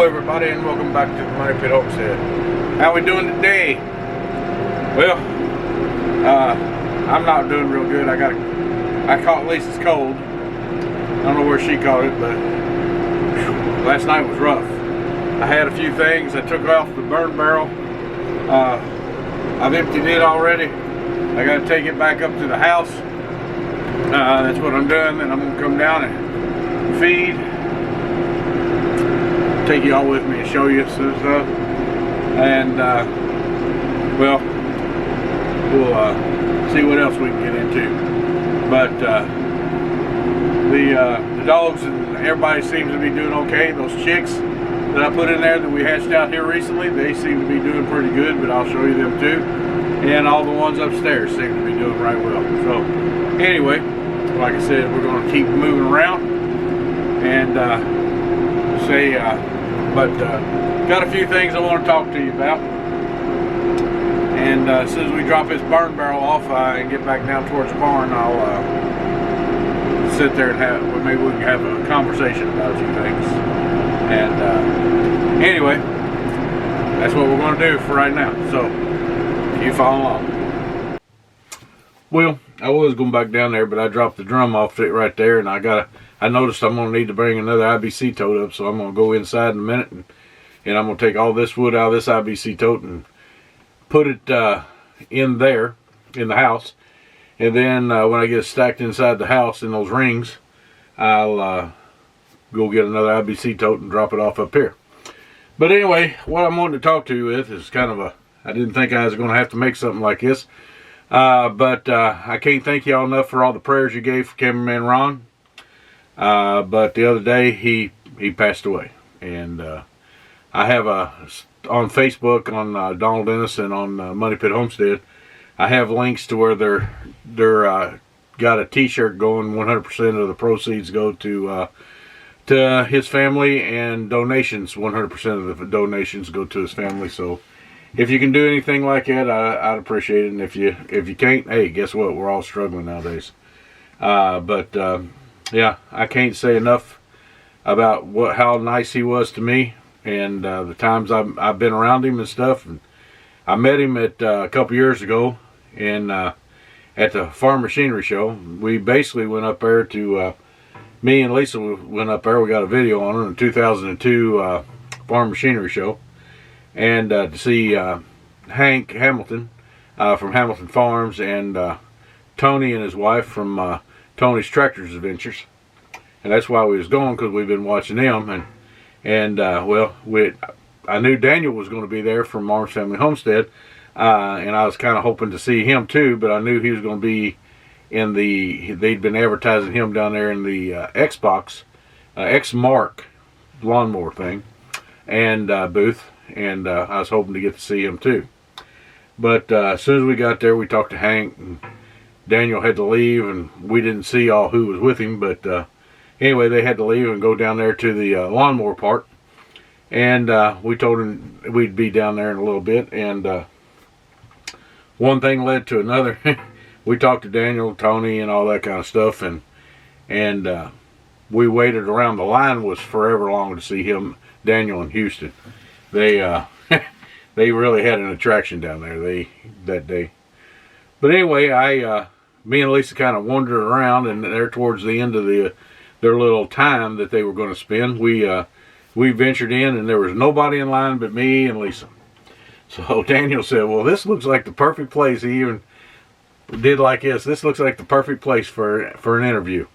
everybody, and welcome back to the Moneypit Homestead. How we doing today? Well, I'm not doing real good. I caught Lisa's cold. I don't know where she caught it, but last night was rough. I had a few things. I took off the burn barrel. I've emptied it already. I got to take it back up to the house. That's what I'm doing. Then I'm going to come down and feed. Take you all with me and show you some stuff, and well, we'll see what else we can get into. But the dogs and everybody seems to be doing okay. Those chicks that I put in there that we hatched out here recently, they seem to be doing pretty good, but I'll show you them too. And all the ones upstairs seem to be doing right well. So anyway, like I said, we're going to keep moving around and got a few things I want to talk to you about. And as soon as we drop this burn barrel off and get back down towards the barn, I'll sit there and maybe we can have a conversation about a few things. And anyway, that's what we're going to do for right now. So you follow along. Well, I was going back down there, but I dropped the drum off it right there, and I noticed I'm going to need to bring another IBC tote up, so I'm going to go inside in a minute, and I'm going to take all this wood out of this IBC tote and put it in there, in the house. And then when I get it stacked inside the house in those rings, I'll go get another IBC tote and drop it off up here. But anyway, what I'm wanting to talk to you with is kind of I didn't think I was going to have to make something like this. But I can't thank y'all enough for all the prayers you gave for Cameraman Ron. But the other day he passed away, and I have on Facebook, on Donald Dennis and on Moneypit Homestead, I have links to where they're got a T-shirt going. 100% of the proceeds go to his family, and donations, 100% of the donations go to his family. So if you can do anything like that, I'd appreciate it. And if you can't, hey, guess what? We're all struggling nowadays. Yeah, I can't say enough about how nice he was to me, and the times I've been around him and stuff. And I met him at a couple years ago at the farm machinery show. We basically went up there to me and Lisa went up there. We got a video on it in the 2002 farm machinery show, and to see Hank Hamilton from Hamilton Farms, and Tony and his wife from Tony's Tractors Adventures. And that's why we was going, because we've been watching them. And well, I knew Daniel was going to be there from Marm's Family Homestead, and I was kind of hoping to see him too, but I knew he was going to be in they'd been advertising him down there in the Xbox X-Mark lawnmower thing and booth, and I was hoping to get to see him too. But as soon as we got there, we talked to Hank, and Daniel had to leave, and we didn't see all who was with him, but anyway, they had to leave and go down there to the lawnmower part, and we told him we'd be down there in a little bit, and one thing led to another. We talked to Daniel, Tony, and all that kind of stuff, and we waited around. The line was forever long to see Daniel in Houston. They they really had an attraction down there that day. But anyway, me and Lisa kind of wandered around, and there towards the end of their little time that they were going to spend, we ventured in, and there was nobody in line but me and Lisa. So Daniel said, well, this looks like the perfect place. He even did like this. This looks like the perfect place for an interview.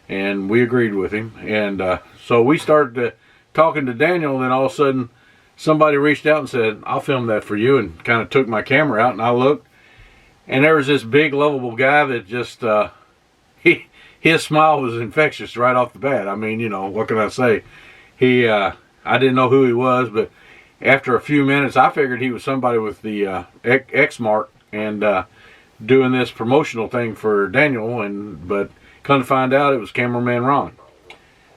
And we agreed with him. And so we started talking to Daniel, and then all of a sudden somebody reached out and said, I'll film that for you, and kind of took my camera out, and I looked. And there was this big, lovable guy that just, his smile was infectious right off the bat. I mean, what can I say? I didn't know who he was, but after a few minutes, I figured he was somebody with the X-Mark and doing this promotional thing for Daniel, but come to find out it was Cameraman Ron.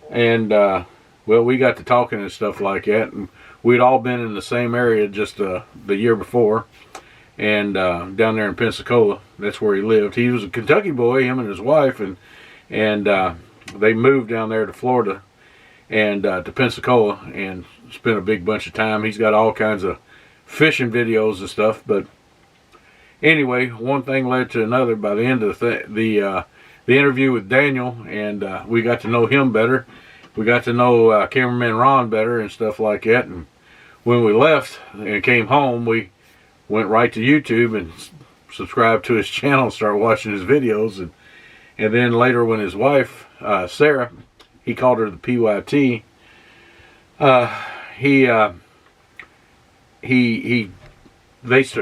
And, well, we got to talking and stuff like that, and we'd all been in the same area just the year before. And down there in Pensacola, that's where he lived. He was a Kentucky boy, him and his wife, and they moved down there to Florida and to Pensacola and spent a big bunch of time. He's got all kinds of fishing videos and stuff. But anyway, one thing led to another. By the end of the interview with Daniel, and we got to know him better. We got to know Cameraman Ron better and stuff like that. And when we left and came home, we went right to YouTube and subscribed to his channel and started watching his videos. And then later, when his wife Sara, he called her the PYT.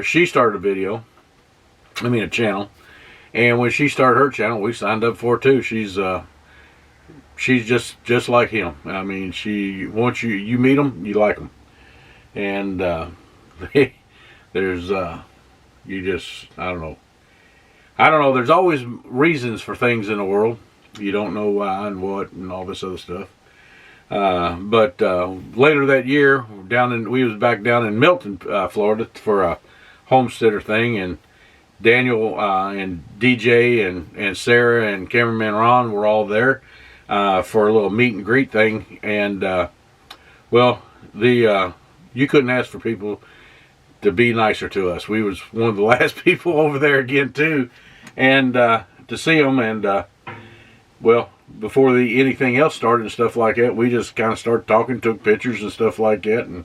She started a channel, and when she started her channel, we signed up for it too. She's just like him. I mean, once you meet them, you like them, and there's I don't know. There's always reasons for things in the world. You don't know why and what and all this other stuff. But later that year, we was back down in Milton, Florida, for a homesteader thing, and Daniel and DJ and Sara and Cameraman Ron were all there for a little meet and greet thing. And you couldn't ask for people to be nicer to us. We was one of the last people over there again too, and to see them. And before anything else started and stuff like that, we just kind of started talking, took pictures and stuff like that. And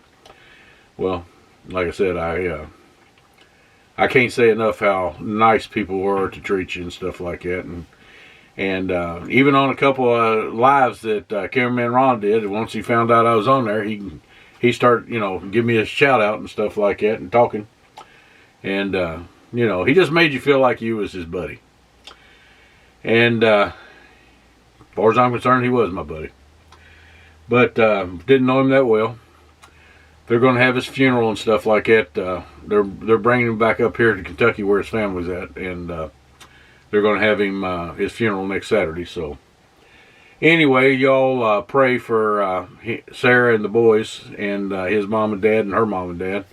like I said, I can't say enough how nice people were to treat you and stuff like that. And even on a couple of lives that Cameraman Ron did, once he found out I was on there, he started, give me a shout out and stuff like that and talking. And, he just made you feel like you was his buddy. And as far as I'm concerned, he was my buddy. But didn't know him that well. They're going to have his funeral and stuff like that. They're bringing him back up here to Kentucky where his family's at. And they're going to have him his funeral next Saturday. So anyway, y'all pray for Sara and the boys and his mom and dad and her mom and dad.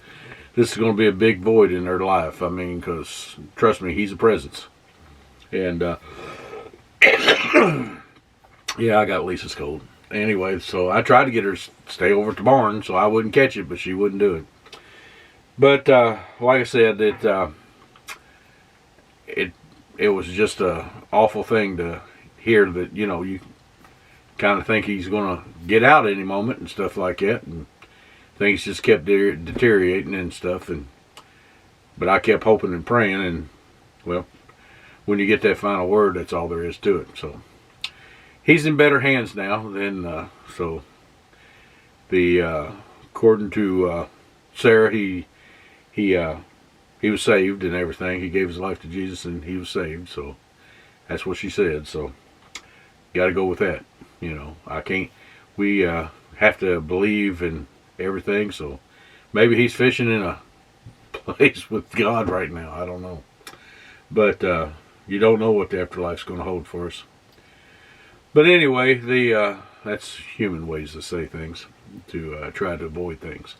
This is going to be a big void in their life. I mean, because trust me, he's a presence. And yeah, I got Lisa's cold. Anyway, so I tried to get her to stay over at the barn so I wouldn't catch it, but she wouldn't do it. But like I said, it was just a awful thing to hear that, you kind of think he's going to get out any moment and stuff like that, and things just kept deteriorating and stuff. But I kept hoping and praying, and when you get that final word, that's all there is to it. So he's in better hands now. Than according to Sara, he was saved and everything. He gave his life to Jesus and he was saved. So that's what she said. So got to go with that. I can't. We have to believe in everything. So maybe he's fishing in a place with God right now. I don't know. But you don't know what the afterlife's going to hold for us. But anyway, that's human ways to say things, to try to avoid things.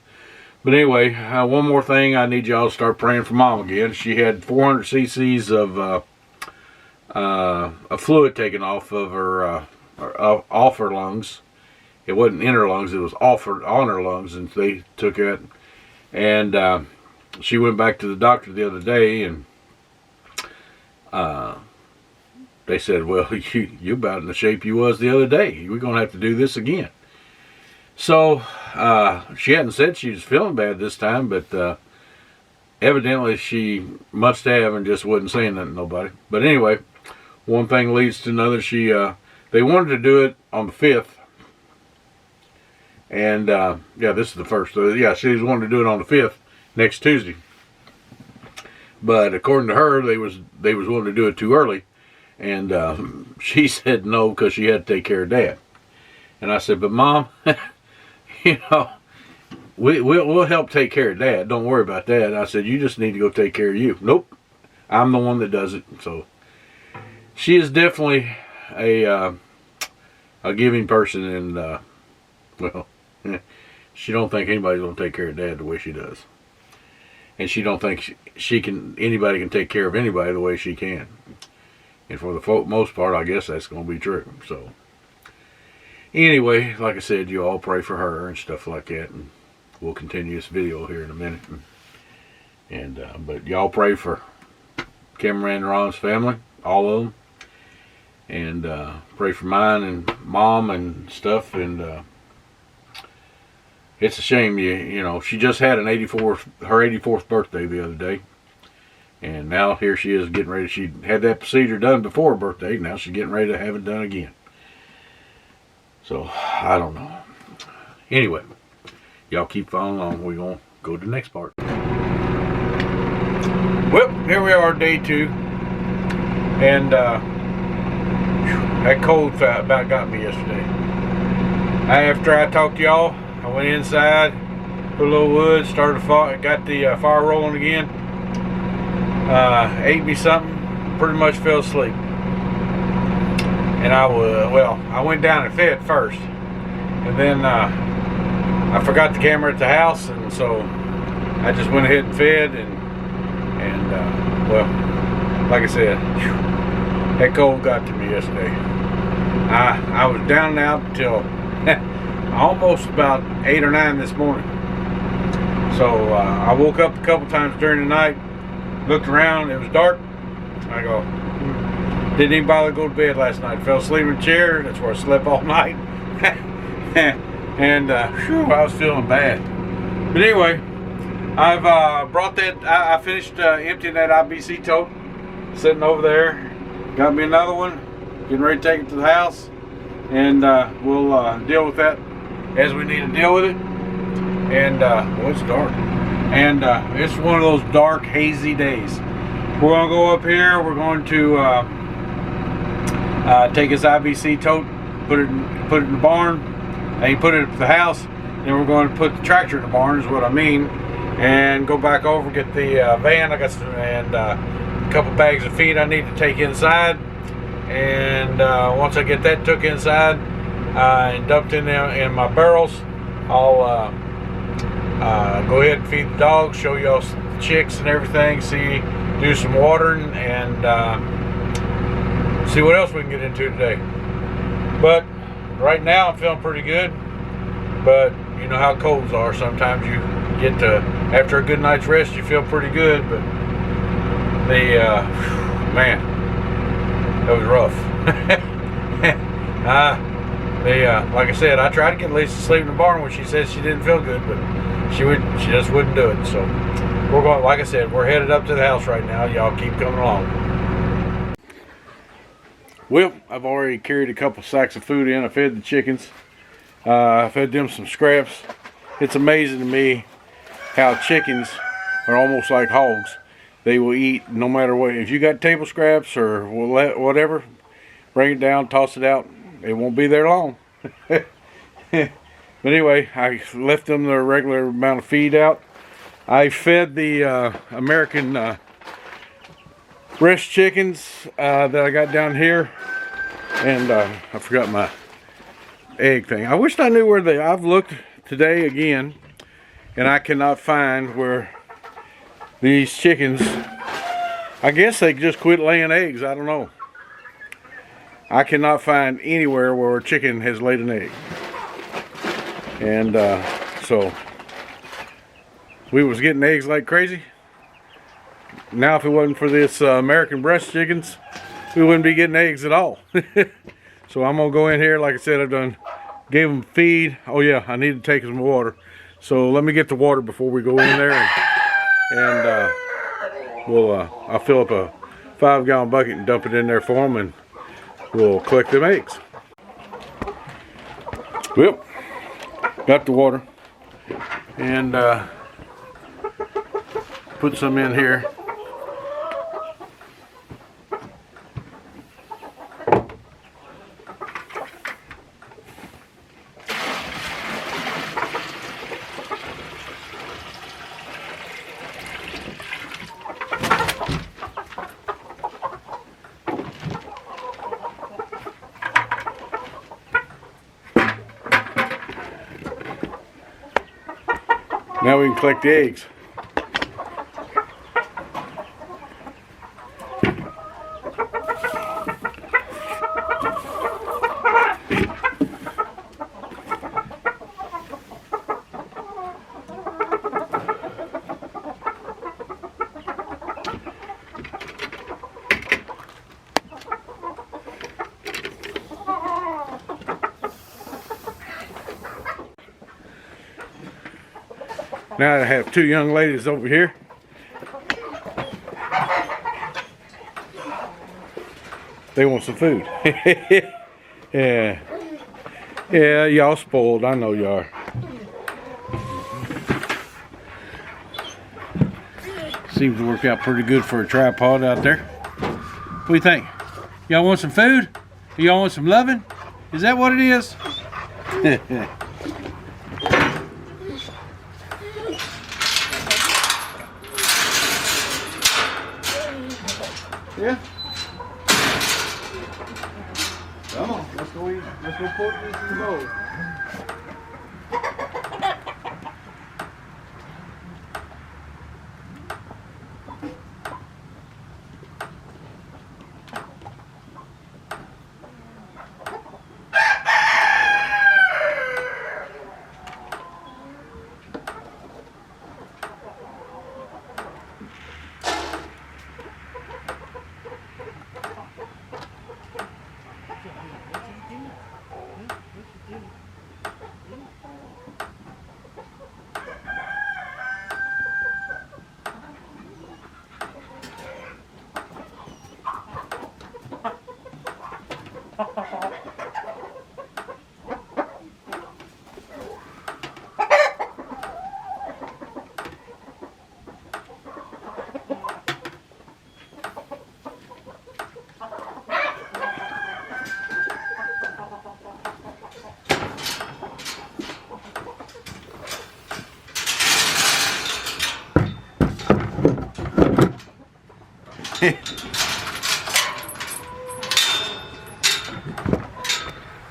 But anyway, one more thing, I need y'all to start praying for Mom again. She had 400 cc's of fluid taken off of her lungs. It wasn't in her lungs; it was on her lungs, and they took it. And she went back to the doctor the other day, and they said, "Well, you about in the shape you was the other day. We're gonna have to do this again." So she hadn't said she was feeling bad this time, but evidently she must have and just wasn't saying nothing to nobody. But anyway, one thing leads to another. They wanted to do it on the 5th. And this is the 1st. She was wanting to do it on the 5th, next Tuesday. But according to her, they was wanting to do it too early. And she said no because she had to take care of Dad. And I said, "But Mom, we'll help take care of Dad. Don't worry about that." And I said, "You just need to go take care of you." "Nope, I'm the one that does it." So she is definitely a giving person, and she don't think anybody's gonna take care of Dad the way she does, and she don't think anybody can take care of anybody the way she can. And for the most part, I guess that's gonna be true. So anyway, like I said, you all pray for her and stuff like that, and we'll continue this video here in a minute. But y'all pray for Cameraman Ron's family, all of them, and pray for mine and mom and stuff. And it's a shame, you know, she just had her 84th birthday the other day, and now here she is getting ready. She had that procedure done before her birthday. Now she's getting ready to have it done again. So I don't know. Anyway, y'all keep following along. We're gonna go to the next part. Well, here we are, day 2, and that cold about got me yesterday. After I talked to y'all, I went inside, put a little wood, started got the fire rolling again. Ate me something, pretty much fell asleep. And I went down and fed first, and then I forgot the camera at the house, and so I just went ahead and fed, and well, like I said, that cold got to me yesterday. I was down and out until almost about 8 or 9 this morning. So I woke up a couple times during the night, looked around, it was dark. I go, didn't even bother to go to bed last night. Fell asleep in the chair. That's where I slept all night. And I was feeling bad. But anyway, I've brought that. I finished emptying that IBC tote, sitting over there. Got me another one. Getting ready to take it to the house, and we'll deal with that as we need to deal with it. And well, it's dark, and it's one of those dark, hazy days. We're gonna go up here. We're going to take his IBC tote, put it in the barn, and put it at the house. Then we're going to put the tractor in the barn, is what I mean, and go back over, get the van. I got some, and a couple bags of feed I need to take inside. And once I get that took inside and dumped in my barrels, I'll go ahead and feed the dogs, show y'all the chicks and everything, do some watering, and see what else we can get into today. But right now I'm feeling pretty good, but you know how colds are. Sometimes you get to, after a good night's rest, you feel pretty good, but man, that was rough. Like I said, I tried to get Lisa to sleep in the barn when she said she didn't feel good, but she just wouldn't do it. So we're going, like I said, we're headed up to the house right now. Y'all keep coming along. Well, I've already carried a couple sacks of food in. I fed the chickens. I fed them some scraps. It's amazing to me how chickens are almost like hogs. They will eat no matter what. If you got table scraps or whatever, bring it down, toss it out. It won't be there long. But anyway, I left them their regular amount of feed out. I fed the American breast chickens that I got down here, and I forgot my egg thing. I wish I knew where I've looked today again, and I cannot find where these chickens, I guess they just quit laying eggs. I don't know. I cannot find anywhere where a chicken has laid an egg. And so we was getting eggs like crazy. Now if it wasn't for this American breast chickens, we wouldn't be getting eggs at all. So I'm gonna go in here. Like I said, gave them feed. Oh yeah, I need to take some water. So let me get the water before we go in there, and I'll fill up a 5-gallon bucket and dump it in there for them, and we'll collect them eggs. Well, got the water, and put some in here. Now we can collect the eggs. Now I have two young ladies over here. They want some food. Yeah. Yeah, y'all spoiled. I know you are. Seems to work out pretty good for a tripod out there. What do you think? Y'all want some food? Y'all want some loving? Is that what it is? Yeah. Come on, let's go eat. Let's go put this in the bowl.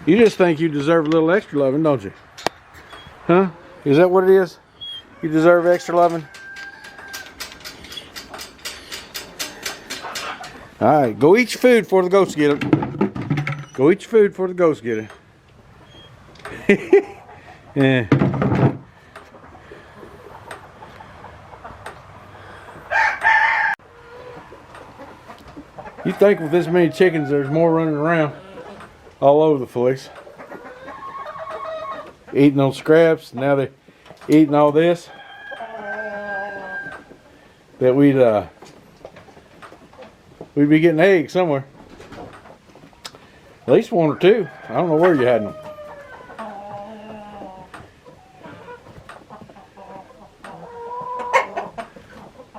You just think you deserve a little extra loving, don't you? Huh? Is that what it is? You deserve extra loving? Alright, go eat your food before the ghosts get it. Go eat your food before the ghosts get it. Yeah. You think with this many chickens there's more running around all over the place. Eating those scraps, now they're eating all this. That we'd be getting eggs somewhere. At least one or two. I don't know where you had them.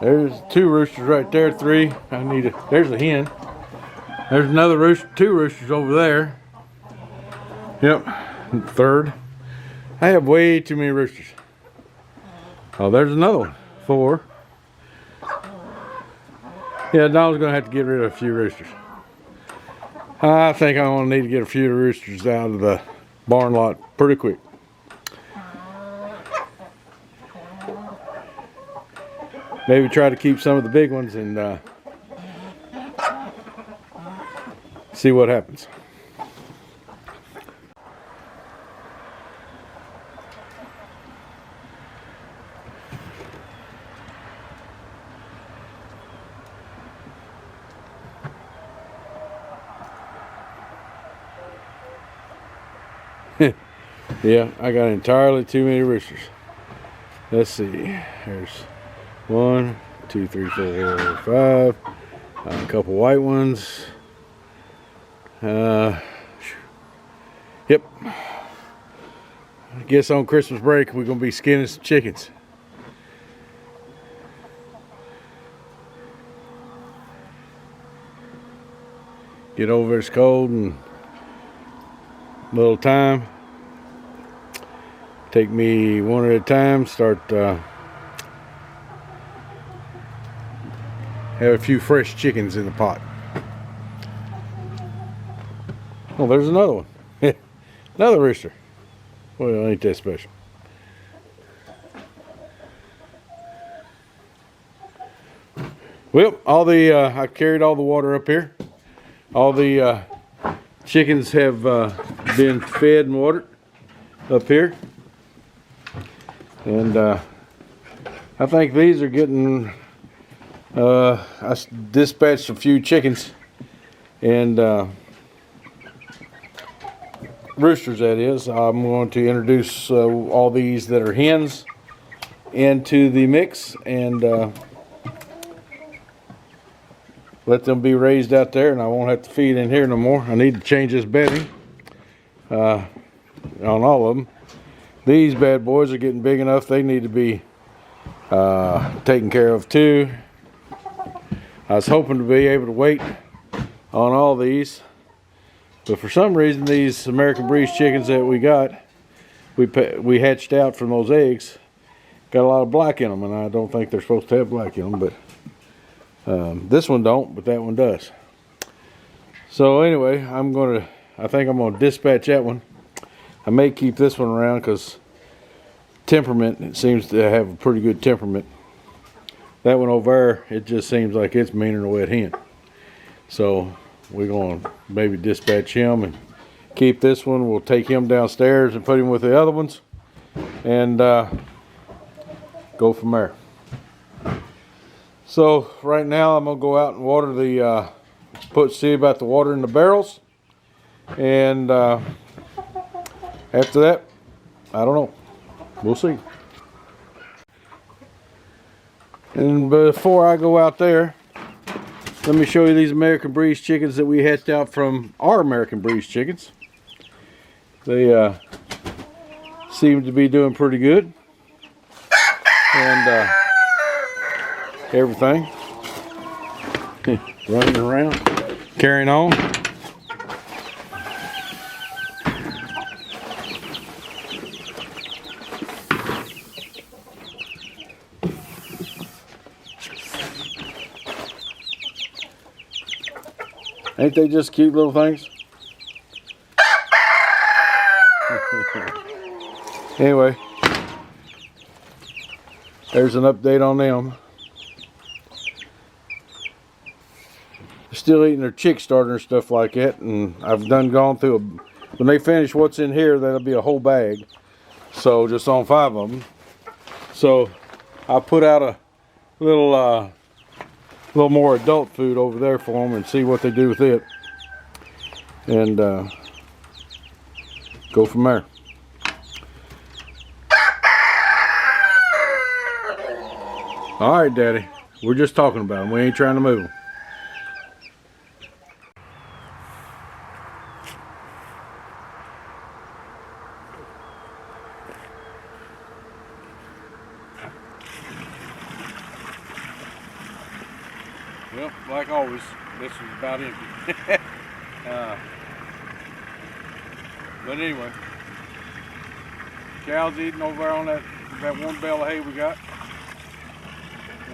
There's two roosters right there, three. There's a hen. There's another rooster, two roosters over there. Yep, third. I have way too many roosters. Oh, there's another one, 4. Yeah, Donald's gonna have to get rid of a few roosters. I think I'm gonna need to get a few roosters out of the barn lot pretty quick. Maybe try to keep some of the big ones and see what happens. Yeah, I got entirely too many roosters. Let's see. There's 1, 2, 3, 4, 5. A couple white ones. Yep. I guess on Christmas break we're gonna be skinning some chickens. Get over it's cold and a little time. Take me one at a time. Start have a few fresh chickens in the pot. Oh, there's another one. Another rooster. Well, ain't that special. Well, I carried all the water up here. All the chickens have been fed and watered up here. And I think these are getting, I dispatched a few chickens and roosters, that is. I'm going to introduce all these that are hens into the mix and let them be raised out there, and I won't have to feed in here no more. I need to change this bedding on all of them. These bad boys are getting big enough, they need to be taken care of too. I was hoping to be able to wait on all these, but for some reason these American breed chickens that we got, we hatched out from those eggs, got a lot of black in them, and I don't think they're supposed to have black in them, but this one don't, but that one does. So anyway, I think I'm gonna dispatch that one. I may keep this one around because temperament, it seems to have a pretty good temperament. That one over there, it just seems like it's meaner than a wet hen. So we're gonna maybe dispatch him and keep this one. We'll take him downstairs and put him with the other ones and go from there. So right now I'm gonna go out and water the see about the water in the barrels, and after that, I don't know, we'll see. And before I go out there, let me show you these American breed chickens that we hatched out from our American breed chickens. They seem to be doing pretty good, and everything running around, carrying on. Ain't they just cute little things? Anyway, there's an update on them. They're still eating their chick starter and stuff like that, and I've gone through when they finish what's in here, that'll be a whole bag. So just on 5 of them. So I put out a little more adult food over there for them and see what they do with it, and go from there. All right, Daddy, we're just talking about them. We ain't trying to move them. Well, like always, this is about empty. But anyway, cows eating over there on that one bale of hay we got.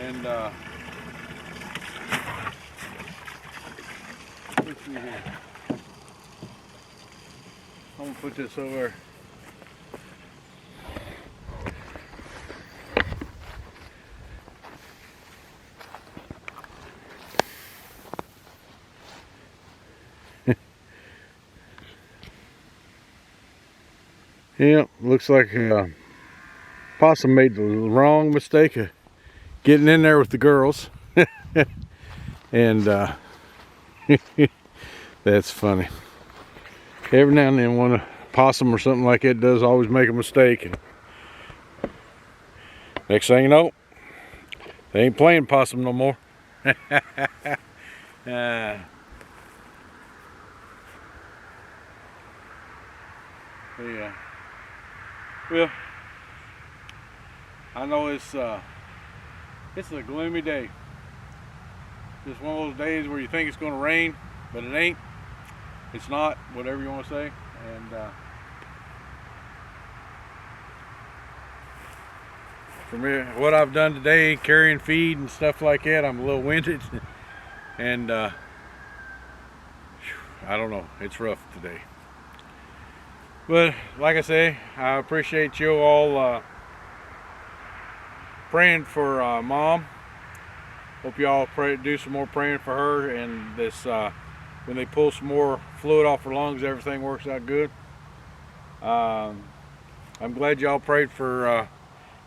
And let's see here. I'm gonna put this over there. Yeah, looks like Possum made the wrong mistake of getting in there with the girls. And that's funny. Every now and then one possum or something like that does always make a mistake. And next thing you know, they ain't playing possum no more. Yeah. Well, I know it's a gloomy day. Just one of those days where you think it's going to rain, but it ain't. It's not, whatever you want to say. And for me, what I've done today, carrying feed and stuff like that, I'm a little winded. And I don't know, it's rough today. But like I say, I appreciate you all praying for Mom. Hope y'all do some more praying for her, and this when they pull some more fluid off her lungs, everything works out good. I'm glad y'all prayed for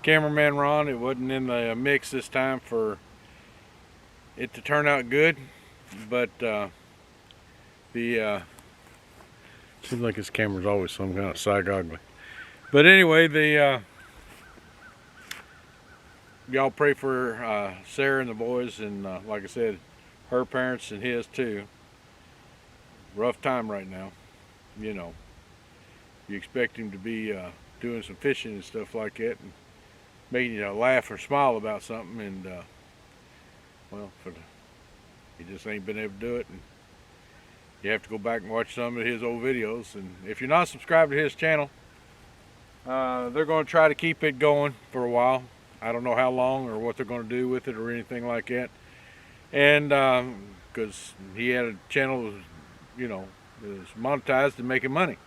Cameraman Ron. It wasn't in the mix this time for it to turn out good, but seems like his camera's always some kind of side goggly. But anyway, y'all pray for Sarah and the boys, and like I said, her parents and his too. Rough time right now. You know, you expect him to be doing some fishing and stuff like that, and making you laugh or smile about something, and well, he just ain't been able to do it. And you have to go back and watch some of his old videos. And if you're not subscribed to his channel, they're going to try to keep it going for a while. I don't know how long or what they're going to do with it or anything like that. And because he had a channel that was, you know, that was monetized and making money.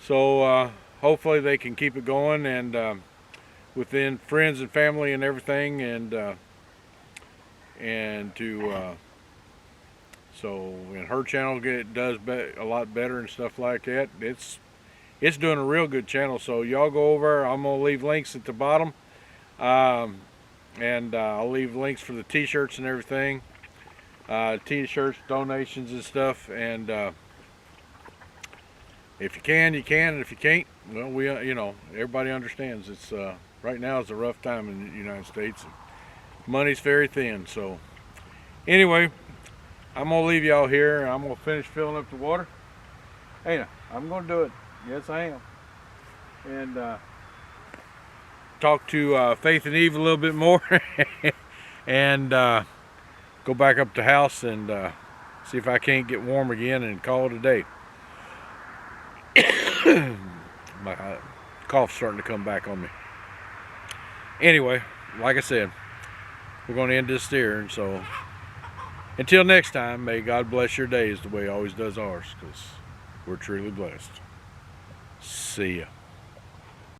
So hopefully they can keep it going, and within friends and family and everything, and so when her channel does a lot better and stuff like that, it's doing a real good channel. So y'all go over. I'm gonna leave links at the bottom, and I'll leave links for the t-shirts and everything, t-shirts, donations and stuff. And if you can, you can, and if you can't, well, we you know, everybody understands it's right now is a rough time in the United States. Money's very thin. So anyway, I'm gonna leave y'all here. I'm gonna finish filling up the water. Hey, I'm gonna do it. Yes, I am. And talk to Faith and Eve a little bit more, and go back up to the house and see if I can't get warm again and call it a day. My cough's starting to come back on me. Anyway, like I said, we're going to end this here, and so until next time, may God bless your days the way He always does ours, because we're truly blessed. See ya.